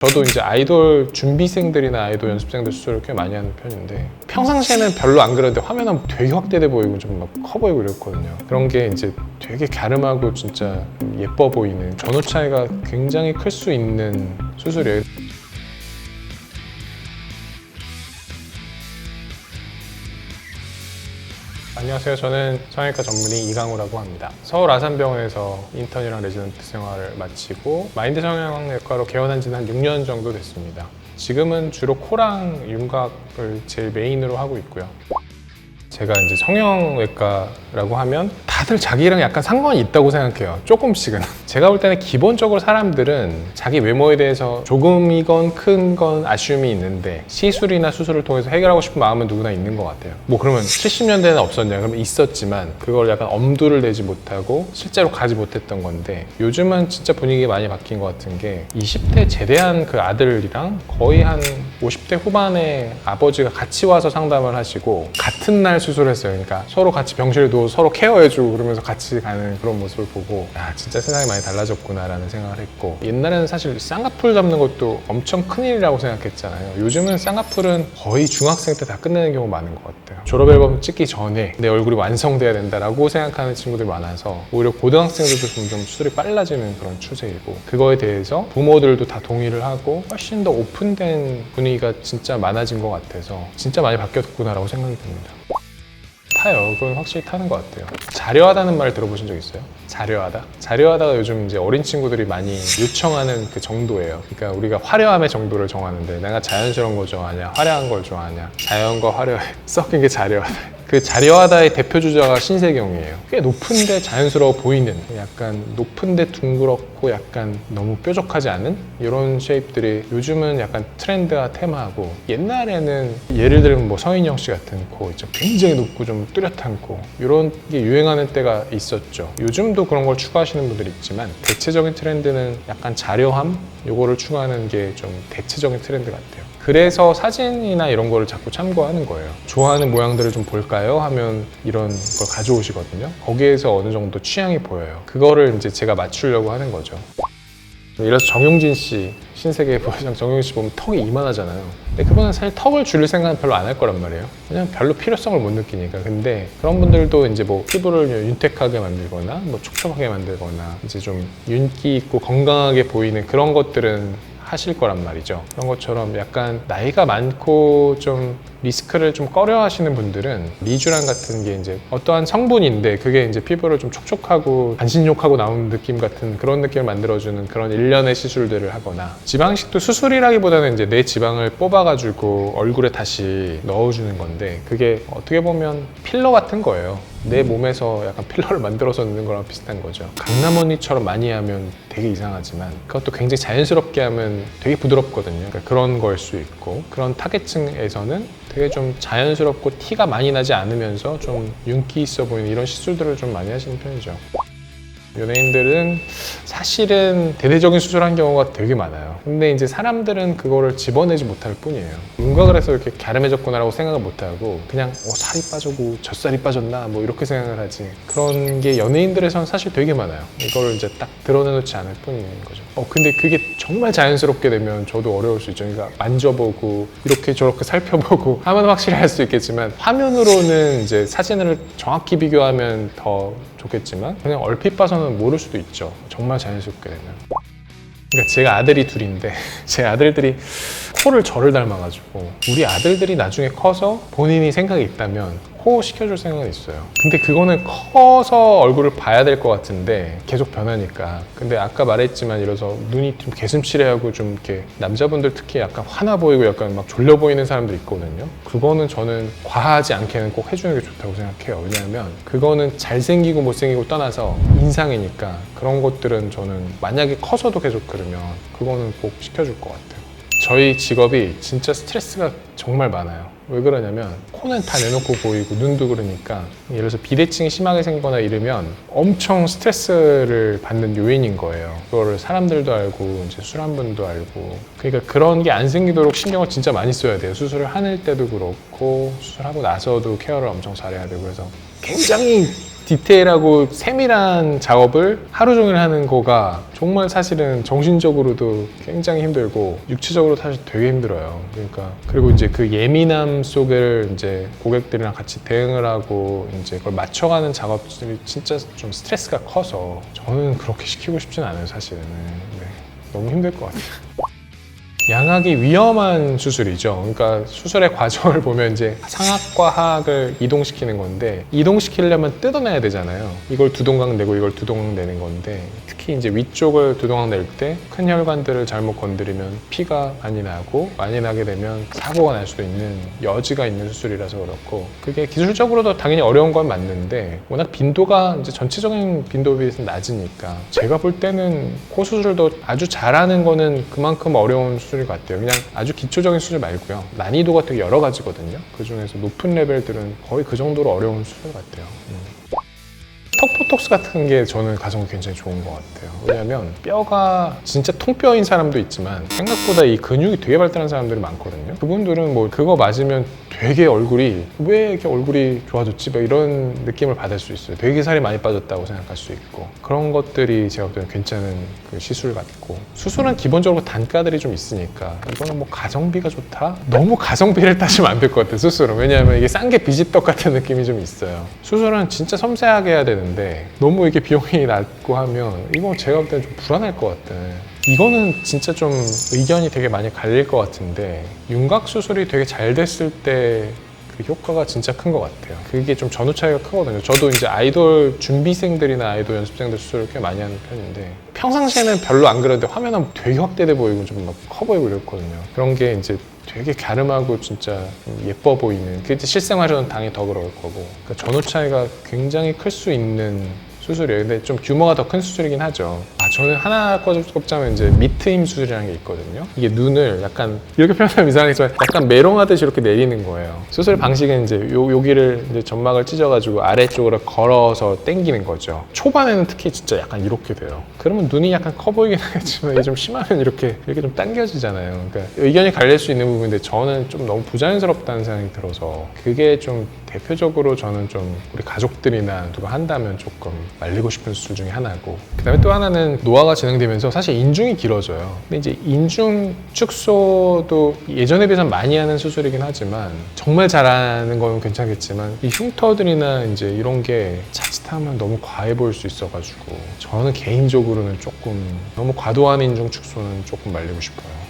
저도 이제 아이돌 준비생들이나 아이돌 연습생들 수술을 꽤 많이 하는 편인데 평상시에는 별로 안 그러는데 화면은 되게 확대돼 보이고 좀 막 커 보이고 이랬거든요. 그런 게 이제 되게 갸름하고 진짜 예뻐 보이는 전후 차이가 굉장히 클 수 있는 수술이에요. 안녕하세요. 저는 성형외과 전문의 이강우라고 합니다. 서울 아산병원에서 인턴이랑 레지던트 생활을 마치고 마인드 성형외과로 개원한 지는 한 6년 정도 됐습니다. 지금은 주로 코랑 윤곽을 제일 메인으로 하고 있고요. 제가 이제 성형외과라고 하면 다들 자기랑 약간 상관이 있다고 생각해요. 조금씩은. 제가 볼 때는 기본적으로 사람들은 자기 외모에 대해서 조금이건 큰 건 아쉬움이 있는데 시술이나 수술을 통해서 해결하고 싶은 마음은 누구나 있는 것 같아요. 뭐 그러면 70년대에는 없었냐? 그러면 있었지만 그걸 약간 엄두를 내지 못하고 실제로 가지 못했던 건데 요즘은 진짜 분위기가 많이 바뀐 것 같은 게 20대 제대한 그 아들이랑 거의 한 50대 후반의 아버지가 같이 와서 상담을 하시고 같은 날 수술했어요. 그러니까 서로 같이 병실에 누워 서로 케어해주고 그러면서 같이 가는 그런 모습을 보고 야, 진짜 세상이 많이 달라졌구나 라는 생각을 했고, 옛날에는 사실 쌍꺼풀 잡는 것도 엄청 큰일이라고 생각했잖아요. 요즘은 쌍꺼풀은 거의 중학생 때 다 끝내는 경우가 많은 것 같아요. 졸업앨범 찍기 전에 내 얼굴이 완성돼야 된다라고 생각하는 친구들이 많아서 오히려 고등학생들도 점점 수술이 빨라지는 그런 추세이고, 그거에 대해서 부모들도 다 동의를 하고 훨씬 더 오픈된 분위기가 진짜 많아진 것 같아서 진짜 많이 바뀌었구나라고 생각이 듭니다. 타요. 그건 확실히 타는 것 같아요. 자려하다는 말 들어보신 적 있어요? 자려하다? 자려하다가 요즘 이제 어린 친구들이 많이 요청하는 그 정도예요. 그러니까 우리가 화려함의 정도를 정하는데 내가 자연스러운 걸 좋아하냐, 화려한 걸 좋아하냐, 자연과 화려해 섞인 게 자려하다. 그 자려하다의 대표 주자가 신세경이에요. 꽤 높은데 자연스러워 보이는, 약간 높은데 둥그렇고 약간 너무 뾰족하지 않은 이런 쉐입들이 요즘은 약간 트렌드와 테마하고, 옛날에는 예를 들면 뭐 서인영 씨 같은 코 있죠. 굉장히 높고 좀 뚜렷한 코, 이런 게 유행하는 때가 있었죠. 요즘도 그런 걸 추구하시는 분들이 있지만 대체적인 트렌드는 약간 자려함, 요거를 추구하는 게 좀 대체적인 트렌드 같아요. 그래서 사진이나 이런 거를 자꾸 참고하는 거예요. 좋아하는 모양들을 좀 볼까요? 하면 이런 걸 가져오시거든요. 거기에서 어느 정도 취향이 보여요. 그거를 이제 제가 맞추려고 하는 거죠. 예를 들어서 정용진 씨, 신세계 부회장 정용진 씨 보면 턱이 이만하잖아요. 근데 그분은 사실 턱을 줄일 생각은 별로 안 할 거란 말이에요. 그냥 별로 필요성을 못 느끼니까. 근데 그런 분들도 이제 뭐 피부를 윤택하게 만들거나 뭐 촉촉하게 만들거나 이제 좀 윤기 있고 건강하게 보이는 그런 것들은 하실 거란 말이죠. 그런 것처럼 약간 나이가 많고 좀 리스크를 좀 꺼려 하시는 분들은 리쥬란 같은 게 이제 어떠한 성분인데 그게 이제 피부를 좀 촉촉하고 반신욕하고 나오는 느낌 같은 그런 느낌을 만들어주는 그런 일련의 시술들을 하거나, 지방식도 수술이라기보다는 이제 내 지방을 뽑아가지고 얼굴에 다시 넣어주는 건데 그게 어떻게 보면 필러 같은 거예요. 내 몸에서 약간 필러를 만들어서 넣는 거랑 비슷한 거죠. 강남 언니처럼 많이 하면 되게 이상하지만 그것도 굉장히 자연스럽게 하면 되게 부드럽거든요. 그러니까 그런 걸 수 있고, 그런 타겟층에서는 되게 좀 자연스럽고 티가 많이 나지 않으면서 좀 윤기 있어 보이는 이런 시술들을 좀 많이 하시는 편이죠. 연예인들은 사실은 대대적인 수술한 경우가 되게 많아요. 근데 이제 사람들은 그거를 집어내지 못할 뿐이에요. 윤곽을 해서 이렇게 갸름해졌구나라고 생각을 못하고 그냥 살이 빠졌고 젖살이 빠졌나 뭐 이렇게 생각을 하지, 그런 게 연예인들에서는 사실 되게 많아요. 이걸 이제 딱 드러내놓지 않을 뿐인 거죠. 근데 그게 정말 자연스럽게 되면 저도 어려울 수 있죠. 그러니까 만져보고 이렇게 저렇게 살펴보고 하면 확실히 할 수 있겠지만, 화면으로는 이제 사진을 정확히 비교하면 더 좋겠지만 그냥 얼핏 봐서는 모를 수도 있죠. 정말 자연스럽게 되면. 그러니까 제가 아들이 둘인데 제 아들들이 코를 저를 닮아가지고 우리 아들들이 나중에 커서 본인이 생각이 있다면 코 시켜줄 생각은 있어요. 근데 그거는 커서 얼굴을 봐야 될 것 같은데 계속 변하니까. 근데 아까 말했지만 이래서 눈이 좀 개슴츠레하고 좀 이렇게 남자분들 특히 약간 화나 보이고 약간 막 졸려 보이는 사람들 있거든요. 그거는 저는 과하지 않게는 꼭 해주는 게 좋다고 생각해요. 왜냐하면 그거는 잘생기고 못생기고 떠나서 인상이니까, 그런 것들은 저는 만약에 커서도 계속 그러면 그거는 꼭 시켜줄 것 같아요. 저희 직업이 진짜 스트레스가 정말 많아요. 왜 그러냐면 코는 다 내놓고 보이고 눈도 그러니까, 예를 들어서 비대칭이 심하게 생기거나 이러면 엄청 스트레스를 받는 요인인 거예요. 그거를 사람들도 알고 이제 술 한 분도 알고. 그러니까 그런 게 안 생기도록 신경을 진짜 많이 써야 돼요. 수술을 하는 때도 그렇고 수술하고 나서도 케어를 엄청 잘해야 되고. 그래서 굉장히 디테일하고 세밀한 작업을 하루 종일 하는 거가 정말 사실은 정신적으로도 굉장히 힘들고 육체적으로 사실 되게 힘들어요. 그러니까 그리고 이제 그 예민함 속을 이제 고객들이랑 같이 대응을 하고 이제 그걸 맞춰가는 작업들이 진짜 좀 스트레스가 커서 저는 그렇게 시키고 싶진 않아요, 사실은. 네. 너무 힘들 것 같아요. 양악이 위험한 수술이죠. 그러니까 수술의 과정을 보면 이제 상악과 하악을 이동시키는 건데 이동시키려면 뜯어내야 되잖아요. 이걸 두 동강 내고 이걸 두 동강 내는 건데 특히 이제 위쪽을 두 동강 낼 때 큰 혈관들을 잘못 건드리면 피가 많이 나고 많이 나게 되면 사고가 날 수도 있는 여지가 있는 수술이라서 그렇고 그게 기술적으로도 당연히 어려운 건 맞는데 워낙 빈도가 이제 전체적인 빈도에 비해서 낮으니까 제가 볼 때는 코 수술도 아주 잘하는 거는 그만큼 어려운 수술 같아요. 그냥 아주 기초적인 수술 말고요. 난이도가 되게 여러 가지거든요. 그 중에서 높은 레벨들은 거의 그 정도로 어려운 수술 같아요. 턱보톡스 같은 게 저는 가성비 굉장히 좋은 것 같아요. 왜냐면 뼈가 진짜 통뼈인 사람도 있지만 생각보다 이 근육이 되게 발달한 사람들이 많거든요. 그분들은 뭐 그거 맞으면 되게 얼굴이 왜 이렇게 얼굴이 좋아졌지? 뭐 이런 느낌을 받을 수 있어요. 되게 살이 많이 빠졌다고 생각할 수 있고 그런 것들이 제가 볼 때는 괜찮은 그 시술 같고 수술은 기본적으로 단가들이 좀 있으니까 이거는 뭐 가성비가 좋다? 너무 가성비를 따지면 안 될 것 같아요. 수술은. 왜냐하면 이게 싼 게 비지떡 같은 느낌이 좀 있어요. 수술은 진짜 섬세하게 해야 되는데 너무 이게 비용이 낮고 하면 이건 제가 볼 때는 좀 불안할 것 같아요. 이거는 진짜 좀 의견이 되게 많이 갈릴 것 같은데 윤곽 수술이 되게 잘 됐을 때 그 효과가 진짜 큰 것 같아요. 그게 좀 전후 차이가 크거든요. 저도 이제 아이돌 준비생들이나 아이돌 연습생들 수술을 꽤 많이 하는 편인데 평상시에는 별로 안 그러는데 화면은 되게 확대돼 보이고 좀 막 커 보이고 이랬거든요. 그런 게 이제 되게 갸름하고 진짜 좀 예뻐 보이는 그 실생활에서는 당연히 더 그럴 거고 그러니까 전후 차이가 굉장히 클 수 있는 수술이에요. 근데 좀 규모가 더 큰 수술이긴 하죠. 저는 하나 꼽자면 이제 미트임 수술이라는 게 있거든요. 이게 눈을 약간 이렇게 표현하면 이상하겠지만 약간 메롱하듯이 이렇게 내리는 거예요. 수술 방식은 이제 여기를 이제 점막을 찢어가지고 아래쪽으로 걸어서 당기는 거죠. 초반에는 특히 진짜 약간 이렇게 돼요. 그러면 눈이 약간 커 보이긴 하겠지만 이게 좀 심하면 이렇게 좀 당겨지잖아요. 그러니까 의견이 갈릴 수 있는 부분인데 저는 좀 너무 부자연스럽다는 생각이 들어서 그게 좀 대표적으로 저는 좀 우리 가족들이나 누가 한다면 조금 말리고 싶은 수술 중에 하나고 그다음에 또 하나는 노화가 진행되면서 사실 인중이 길어져요. 근데 이제 인중 축소도 예전에 비해서는 많이 하는 수술이긴 하지만 정말 잘하는 건 괜찮겠지만 이 흉터들이나 이제 이런 게 자칫하면 너무 과해 보일 수 있어가지고 저는 개인적으로는 조금 너무 과도한 인중 축소는 조금 말리고 싶어요.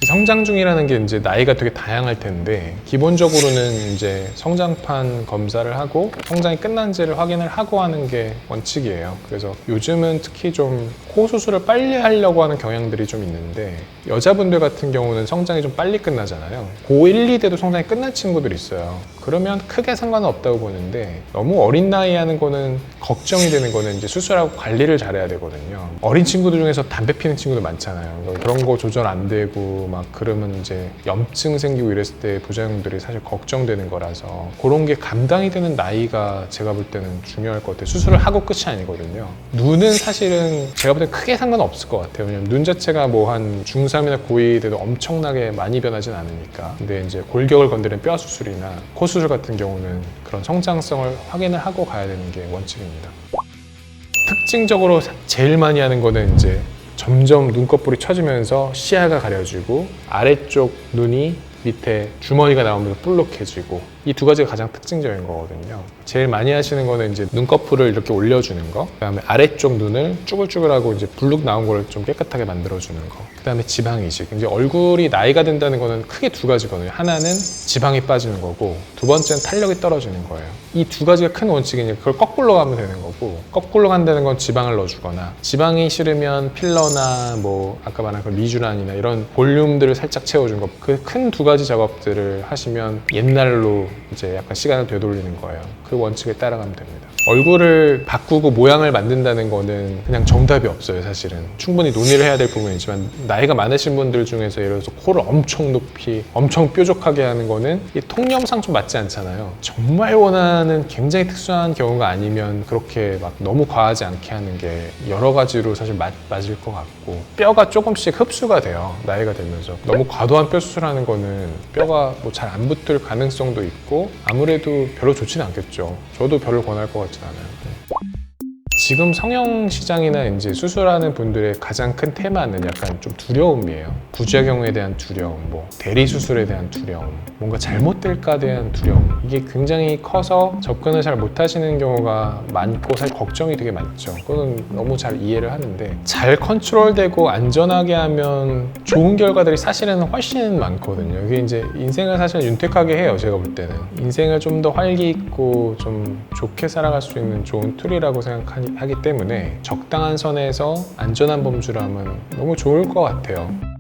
성장 중이라는 게 이제 나이가 되게 다양할 텐데 기본적으로는 이제 성장판 검사를 하고 성장이 끝난지를 확인을 하고 하는 게 원칙이에요. 그래서 요즘은 특히 좀 코 수술을 빨리 하려고 하는 경향들이 좀 있는데 여자분들 같은 경우는 성장이 좀 빨리 끝나잖아요. 고1, 2대도 성장이 끝난 친구들이 있어요. 그러면 크게 상관은 없다고 보는데 너무 어린 나이에 하는 거는 걱정이 되는 거는 이제 수술하고 관리를 잘해야 되거든요. 어린 친구들 중에서 담배 피는 친구들 많잖아요. 그런 거 조절 안 되고 막 그러면 이제 염증 생기고 이랬을 때 부작용들이 사실 걱정되는 거라서 그런 게 감당이 되는 나이가 제가 볼 때는 중요할 것 같아요. 수술을 하고 끝이 아니거든요. 눈은 사실은 제가 볼 때는 크게 상관없을 것 같아요. 왜냐면 눈 자체가 뭐 한 중3이나 고2 돼도 엄청나게 많이 변하진 않으니까. 근데 이제 골격을 건드리는 뼈 수술이나 코 수술 같은 경우는 그런 성장성을 확인을 하고 가야 되는 게 원칙입니다. 특징적으로 제일 많이 하는 거는 이제 점점 눈꺼풀이 처지면서 시야가 가려지고 아래쪽 눈이 밑에 주머니가 나오면서 볼록해지고 이 두 가지가 가장 특징적인 거거든요. 제일 많이 하시는 거는 이제 눈꺼풀을 이렇게 올려주는 거, 그다음에 아래쪽 눈을 쭈글쭈글하고 이제 불룩 나온 걸 좀 깨끗하게 만들어주는 거, 그다음에 지방 이식. 이제 얼굴이 나이가 든다는 거는 크게 두 가지거든요. 하나는 지방이 빠지는 거고, 두 번째는 탄력이 떨어지는 거예요. 이 두 가지가 큰 원칙이니까 그걸 거꾸로 가면 되는 거고, 거꾸로 간다는 건 지방을 넣어주거나, 지방이 싫으면 필러나 뭐 아까 말한 그 리쥬란이나 이런 볼륨들을 살짝 채워준 거, 그 큰 두 가지 작업들을 하시면 옛날로 이제 약간 시간을 되돌리는 거예요. 그 원칙에 따라가면 됩니다. 얼굴을 바꾸고 모양을 만든다는 거는 그냥 정답이 없어요. 사실은 충분히 논의를 해야 될 부분이지만, 나이가 많으신 분들 중에서 예를 들어서 코를 엄청 높이 엄청 뾰족하게 하는 거는 이 통념상 좀 맞지 않잖아요. 정말 원하는 굉장히 특수한 경우가 아니면 그렇게 막 너무 과하지 않게 하는 게 여러 가지로 사실 맞을 것 같고, 뼈가 조금씩 흡수가 돼요. 나이가 들면서 너무 과도한 뼈 수술하는 거는 뼈가 뭐 잘 안 붙을 가능성도 있고, 있고 아무래도 별로 좋진 않겠죠. 저도 별로 권할 것 같진 않아요. 지금 성형 시장이나 이제 수술하는 분들의 가장 큰 테마는 약간 좀 두려움이에요. 부작용에 대한 두려움, 뭐 대리 수술에 대한 두려움, 뭔가 잘못될까 대한 두려움. 이게 굉장히 커서 접근을 잘 못하시는 경우가 많고 사실 걱정이 되게 많죠. 그거는 너무 잘 이해를 하는데 잘 컨트롤되고 안전하게 하면 좋은 결과들이 사실은 훨씬 많거든요. 이게 이제 인생을 사실 윤택하게 해요. 제가 볼 때는 인생을 좀 더 활기 있고 좀 좋게 살아갈 수 있는 좋은 툴이라고 생각하기 때문에 적당한 선에서 안전한 범주라면 너무 좋을 것 같아요.